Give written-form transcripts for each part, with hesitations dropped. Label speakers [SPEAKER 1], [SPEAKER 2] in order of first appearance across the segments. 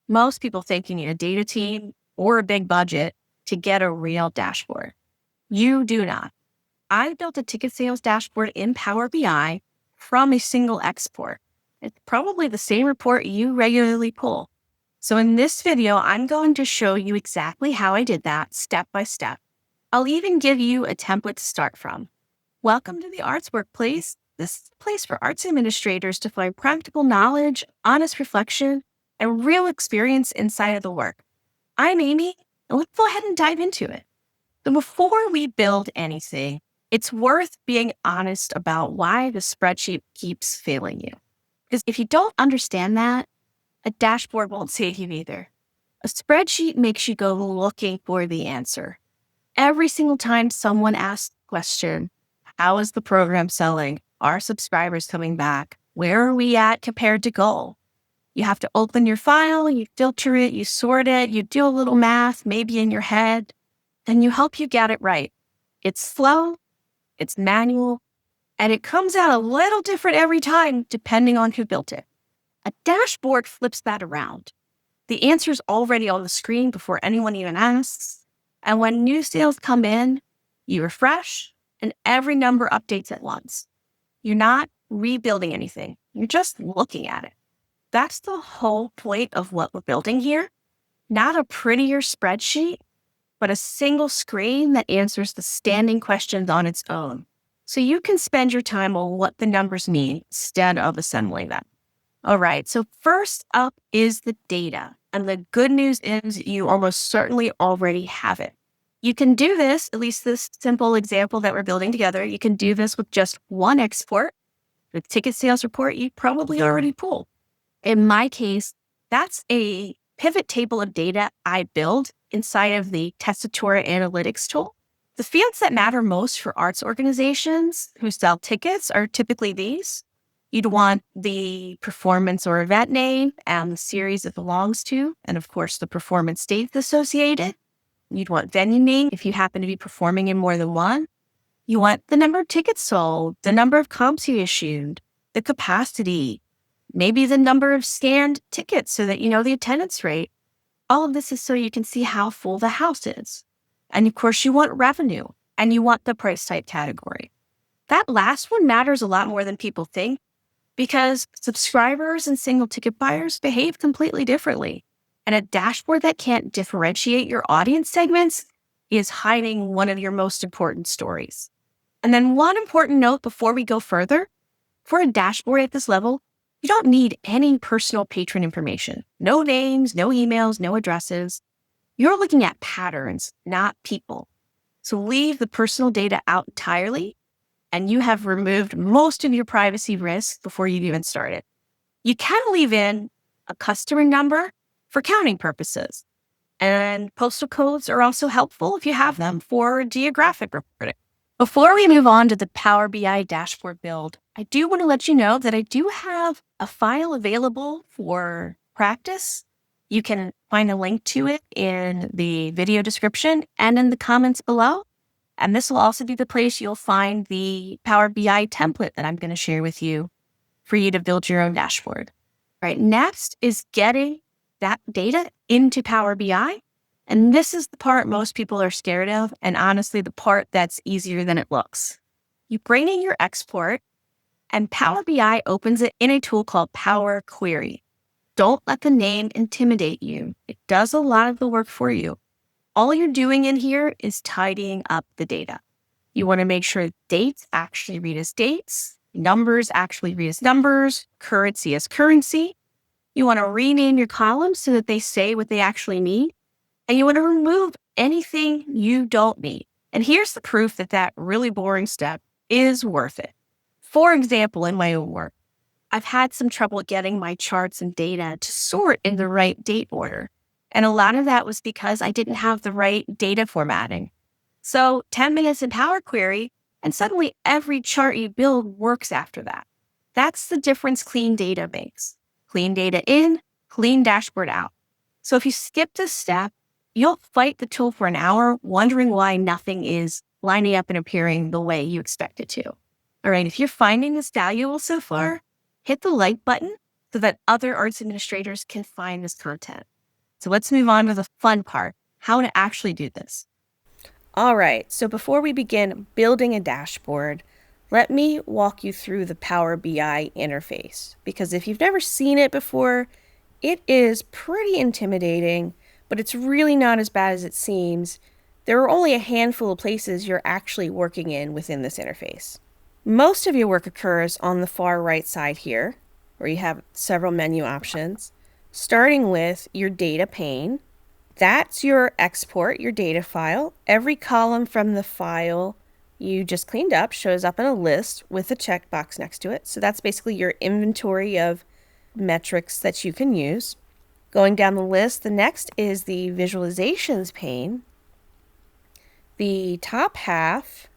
[SPEAKER 1] Most people think you need a data team or a big budget to get a real dashboard. You do not. I built a ticket sales dashboard in Power BI from a single export. It's probably the same report you regularly pull. So in this video, I'm going to show you exactly how I did that step by step. I'll even give you a template to start from. Welcome to the Arts Workplace. This is a place for arts administrators to find practical knowledge, honest reflection, and real experience inside of the work. I'm Amy, and let's go ahead and dive into it. So before we build anything, it's worth being honest about why the spreadsheet keeps failing you. Because if you don't understand that, a dashboard won't save you either. A spreadsheet makes you go looking for the answer. Every single time someone asks a question, how is the program selling? Are subscribers coming back? Where are we at compared to goal? You have to open your file, you filter it, you sort it, you do a little math, maybe in your head, and you hope you get it right. It's slow, it's manual, and it comes out a little different every time depending on who built it. A dashboard flips that around. The answer's already on the screen before anyone even asks. And when new sales come in, you refresh and every number updates at once. You're not rebuilding anything. You're just looking at it. That's the whole point of what we're building here. Not a prettier spreadsheet, but a single screen that answers the standing questions on its own. So you can spend your time on what the numbers mean instead of assembling them. All right, so first up is the data. And the good news is you almost certainly already have it. You can do this, at least this simple example that we're building together, you can do this with just one export. The ticket sales report you probably already pulled. In my case, that's a pivot table of data I build inside of the Testatora Analytics tool. The fields that matter most for arts organizations who sell tickets are typically these. You'd want the performance or event name and the series it belongs to, and of course, the performance dates associated. You'd want venue name if you happen to be performing in more than one. You want the number of tickets sold, the number of comps you issued, the capacity, maybe the number of scanned tickets so that you know the attendance rate. All of this is so you can see how full the house is. And of course, you want revenue and you want the price type category. That last one matters a lot more than people think because subscribers and single ticket buyers behave completely differently. And a dashboard that can't differentiate your audience segments is hiding one of your most important stories. And then one important note before we go further, for a dashboard at this level, you don't need any personal patron information. No names, no emails, no addresses. You're looking at patterns, not people. So leave the personal data out entirely, and you have removed most of your privacy risks before you've even started. You can leave in a customer number for counting purposes. And postal codes are also helpful if you have them for geographic reporting. Before we move on to the Power BI dashboard build, I do want to let you know that I do have a file available for practice. You can find a link to it in the video description and in the comments below. And this will also be the place you'll find the Power BI template that I'm going to share with you for you to build your own dashboard. All right, next is getting that data into Power BI. And this is the part most people are scared of, and honestly, the part that's easier than it looks. You bring in your export, and Power BI opens it in a tool called Power Query. Don't let the name intimidate you. It does a lot of the work for you. All you're doing in here is tidying up the data. You want to make sure dates actually read as dates, numbers actually read as numbers, currency as currency. You want to rename your columns so that they say what they actually mean. And you want to remove anything you don't need. And here's the proof that that really boring step is worth it. For example, in my own work, I've had some trouble getting my charts and data to sort in the right date order. And a lot of that was because I didn't have the right data formatting. So 10 minutes in Power Query, and suddenly every chart you build works after that. That's the difference clean data makes. Clean data in, clean dashboard out. So if you skip this step, you'll fight the tool for an hour wondering why nothing is lining up and appearing the way you expect it to. All right, if you're finding this valuable so far, hit the like button so that other arts administrators can find this content. So let's move on to the fun part, how to actually do this.
[SPEAKER 2] All right, so before we begin building a dashboard, let me walk you through the Power BI interface, because if you've never seen it before, it is pretty intimidating, but it's really not as bad as it seems. There are only a handful of places you're actually working in within this interface. Most of your work occurs on the far right side here, where you have several menu options, starting with your data pane. That's your export, your data file. Every column from the file you just cleaned up shows up in a list with a checkbox next to it. So that's basically your inventory of metrics that you can use. Going down the list, the next is the visualizations pane. The top half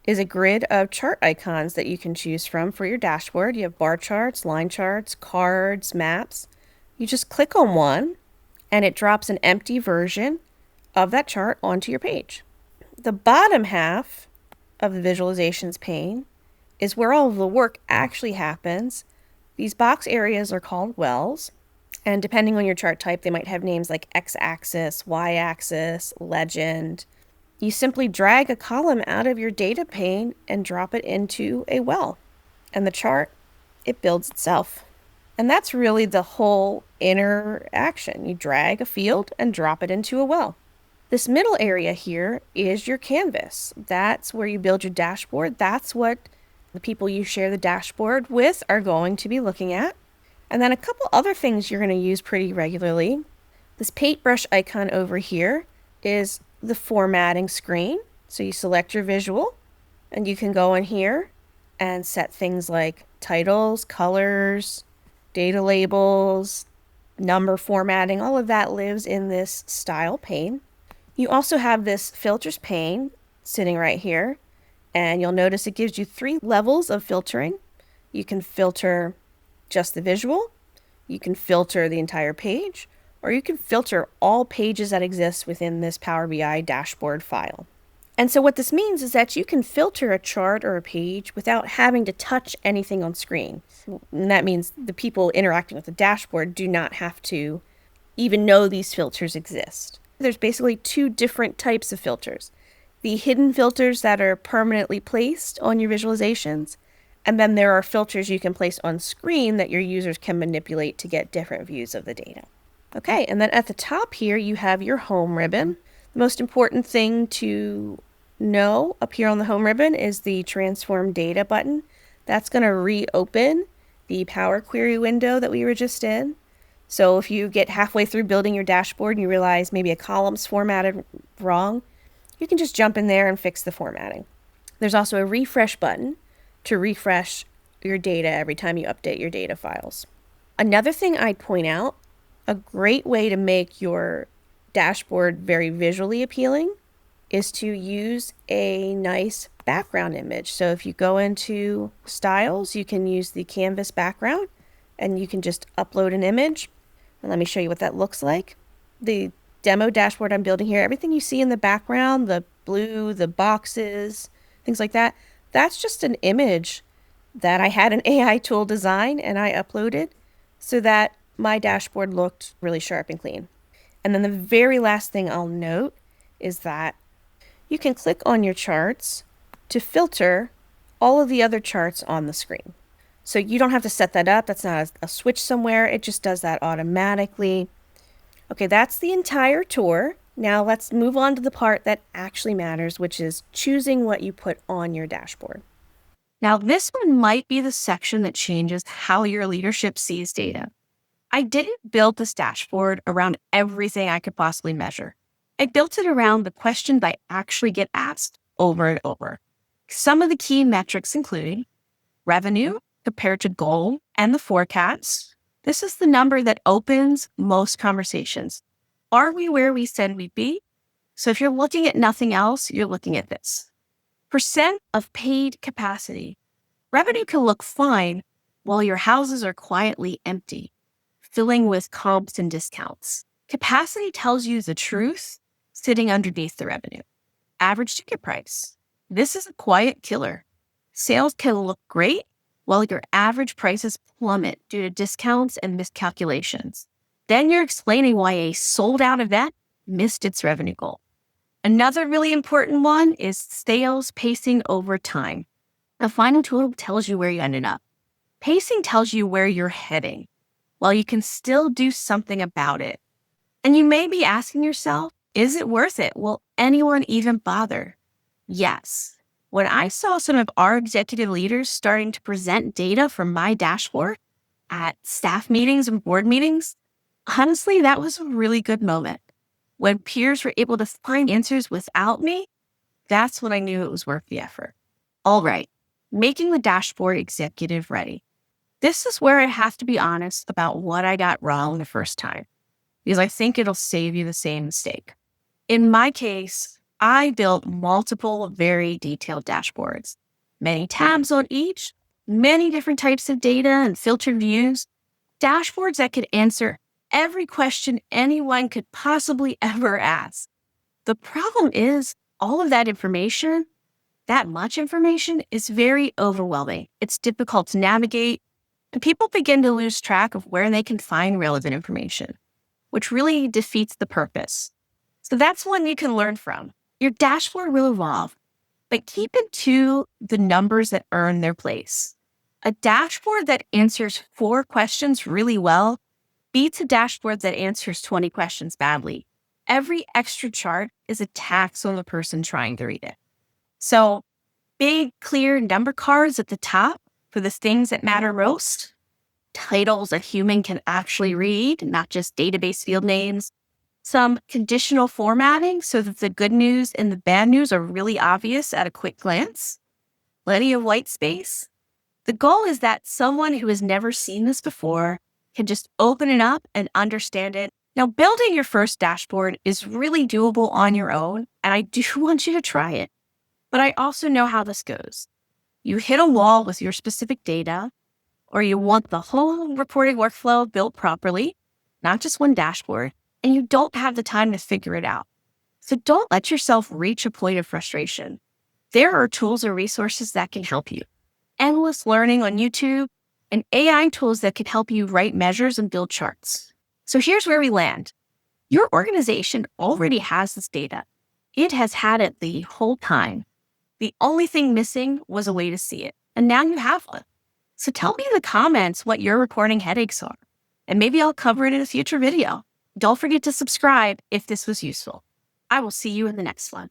[SPEAKER 2] is a grid of chart icons that you can choose from for your dashboard. You have bar charts, line charts, cards, maps. You just click on one and it drops an empty version of that chart onto your page. The bottom half of the visualizations pane is where all of the work actually happens. These box areas are called wells, and depending on your chart type, they might have names like x-axis, y-axis, legend. You simply drag a column out of your data pane and drop it into a well, and the chart, it builds itself. And that's really the whole interaction. You drag a field and drop it into a well. This middle area here is your canvas. That's where you build your dashboard. That's what the people you share the dashboard with are going to be looking at. And then a couple other things you're going to use pretty regularly. This paintbrush icon over here is the formatting screen. So you select your visual and you can go in here and set things like titles, colors, data labels, number formatting. All of that lives in this style pane. You also have this filters pane sitting right here, and you'll notice it gives you 3 levels of filtering. You can filter just the visual, you can filter the entire page, or you can filter all pages that exist within this Power BI dashboard file. And so what this means is that you can filter a chart or a page without having to touch anything on screen. And that means the people interacting with the dashboard do not have to even know these filters exist. There's basically 2 different types of filters. The hidden filters that are permanently placed on your visualizations, and then there are filters you can place on screen that your users can manipulate to get different views of the data. Okay, and then at the top here, you have your home ribbon. The most important thing to know up here on the home ribbon is the transform data button. That's going to reopen the Power Query window that we were just in. So if you get halfway through building your dashboard and you realize maybe a column's formatted wrong, you can just jump in there and fix the formatting. There's also a refresh button to refresh your data every time you update your data files. Another thing I'd point out, a great way to make your dashboard very visually appealing is to use a nice background image. So if you go into styles, you can use the canvas background and you can just upload an image. And let me show you what that looks like. The demo dashboard I'm building here, everything you see in the background, the blue, the boxes, things like that, that's just an image that I had an AI tool design and I uploaded so that my dashboard looked really sharp and clean. And then the very last thing I'll note is that you can click on your charts to filter all of the other charts on the screen. So you don't have to set that up. That's not a switch somewhere. It just does that automatically. Okay, that's the entire tour. Now let's move on to the part that actually matters, which is choosing what you put on your dashboard.
[SPEAKER 1] Now, this one might be the section that changes how your leadership sees data. I didn't build this dashboard around everything I could possibly measure. I built it around the questions I actually get asked over and over. Some of the key metrics include revenue compared to goal and the forecast. This is the number that opens most conversations. Are we where we said we'd be? So if you're looking at nothing else, you're looking at this. Percent of paid capacity. Revenue can look fine while your houses are quietly empty, filling with comps and discounts. Capacity tells you the truth sitting underneath the revenue. Average ticket price. This is a quiet killer. Sales can look great while your average prices plummet due to discounts and miscalculations. then you're explaining why a sold out event missed its revenue goal. Another really important one is sales pacing over time. The final total tells you where you ended up. Pacing tells you where you're heading, while you can still do something about it. And you may be asking yourself, is it worth it? Will anyone even bother? Yes. When I saw some of our executive leaders starting to present data from my dashboard at staff meetings and board meetings, honestly, that was a really good moment. When peers were able to find answers without me, that's when I knew it was worth the effort. All right, making the dashboard executive ready. This is where I have to be honest about what I got wrong the first time, because I think it'll save you the same mistake. In my case, I built multiple very detailed dashboards, many tabs on each, many different types of data and filtered views, dashboards that could answer every question anyone could possibly ever ask. The problem is all of that information, that much information, is very overwhelming. It's difficult to navigate, and people begin to lose track of where they can find relevant information, which really defeats the purpose. So that's one you can learn from. Your dashboard will evolve, but keep it to the numbers that earn their place. A dashboard that answers 4 questions really well beats a dashboard that answers 20 questions badly. Every extra chart is a tax on the person trying to read it. So big, clear number cards at the top for the things that matter most. Titles a human can actually read, not just database field names. Some conditional formatting so that the good news and the bad news are really obvious at a quick glance. Plenty of white space. The goal is that someone who has never seen this before can just open it up and understand it. Now, building your first dashboard is really doable on your own, and I do want you to try it. But I also know how this goes. You hit a wall with your specific data, or you want the whole reporting workflow built properly, not just one dashboard, and you don't have the time to figure it out. So don't let yourself reach a point of frustration. There are tools or resources that can help you. Endless learning on YouTube and AI tools that can help you write measures and build charts. So here's where we land. Your organization already has this data. It has had it the whole time. The only thing missing was a way to see it. And now you have one. So tell me in the comments what your reporting headaches are. And maybe I'll cover it in a future video. Don't forget to subscribe if this was useful. I will see you in the next one.